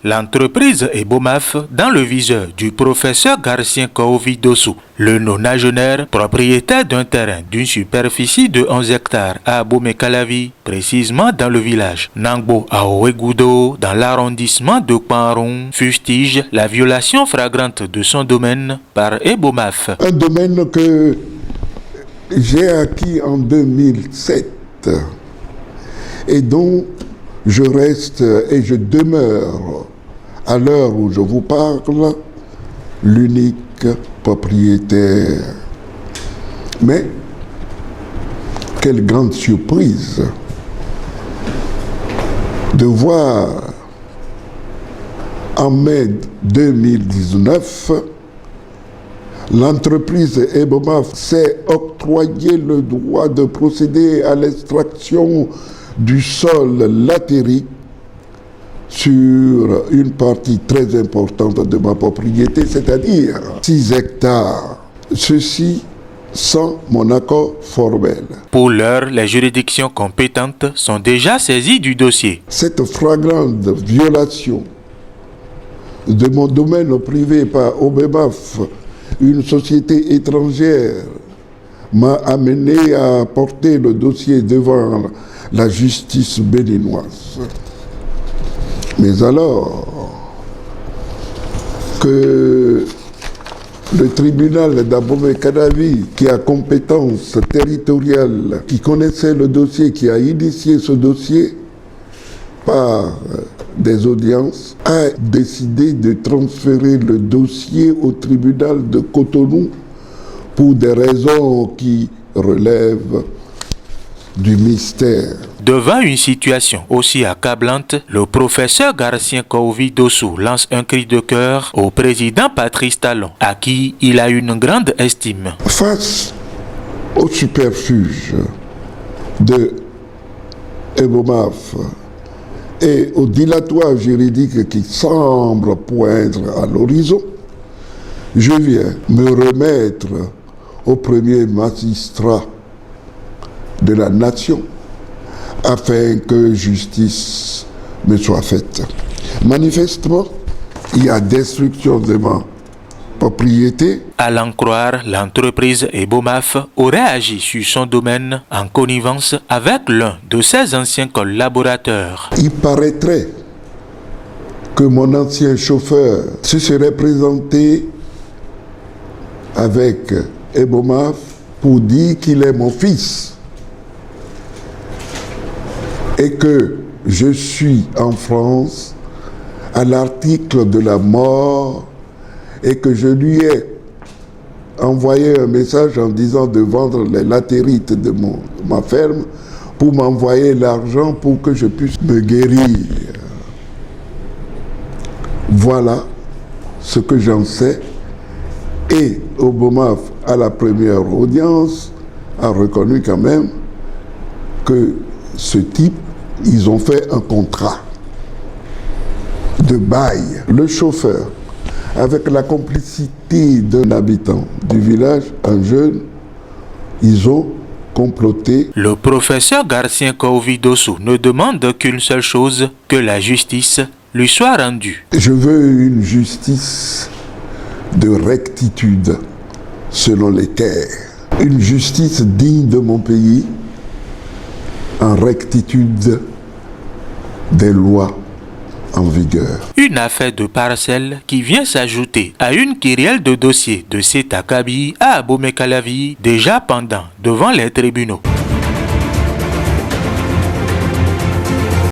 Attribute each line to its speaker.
Speaker 1: L'entreprise Ebomaf dans le viseur du professeur Garcien Koovi Dossou, le nonagénaire propriétaire d'un terrain d'une superficie de 11 hectares à Abomey-Calavi, précisément dans le village Nangbo à Ouegoudou, dans l'arrondissement de Kpanroun, fustige la violation flagrante de son domaine par Ebomaf.
Speaker 2: Un domaine que j'ai acquis en 2007 et dont je reste et je demeure, à l'heure où je vous parle, l'unique propriétaire. Mais, quelle grande surprise de voir en mai 2019, l'entreprise Ebomaf s'est octroyé le droit de procéder à l'extraction du sol latérique sur une partie très importante de ma propriété, c'est-à-dire 6 hectares. Ceci sans mon accord formel.
Speaker 1: Pour l'heure, les juridictions compétentes sont déjà saisies du dossier.
Speaker 2: Cette flagrante violation de mon domaine privé par Ebomaf, une société étrangère, m'a amené à porter le dossier devant la justice béninoise. Mais alors que le tribunal d'Abomey-Calavi, qui a compétence territoriale, qui connaissait le dossier, qui a initié ce dossier par des audiences, a décidé de transférer le dossier au tribunal de Cotonou pour des raisons qui relèvent du mystère.
Speaker 1: Devant une situation aussi accablante, le professeur Garcien Koovi Dossou lance un cri de cœur au président Patrice Talon, à qui il a une grande estime.
Speaker 2: Face au superfuge de Ebomaf et au dilatoire juridique qui semble poindre à l'horizon, je viens me remettre au premier magistrat de la nation afin que justice me soit faite. Manifestement, il y a destruction de ma propriété.
Speaker 1: À l'en croire, l'entreprise Ebomaf aurait agi sur son domaine en connivence avec l'un de ses anciens collaborateurs.
Speaker 2: Il paraîtrait que mon ancien chauffeur se serait présenté avec Ebomaf pour dire qu'il est mon fils et que je suis en France à l'article de la mort et que je lui ai envoyé un message en disant de vendre les latérites de ma ferme pour m'envoyer l'argent pour que je puisse me guérir. Voilà ce que j'en sais. Et Ebomaf, à la première audience, a reconnu quand même que ce type, ils ont fait un contrat de bail. Le chauffeur, avec la complicité d'un habitant du village, un jeune, ils ont comploté.
Speaker 1: Le professeur Garcien Koovi Dossou ne demande qu'une seule chose, que la justice lui soit rendue.
Speaker 2: Je veux une justice de rectitude selon les terres. Une justice digne de mon pays, en rectitude des lois en vigueur.
Speaker 1: Une affaire de parcelle qui vient s'ajouter à une kyrielle de dossiers de Seta Kaby à Abomey-Calavi déjà pendant devant les tribunaux.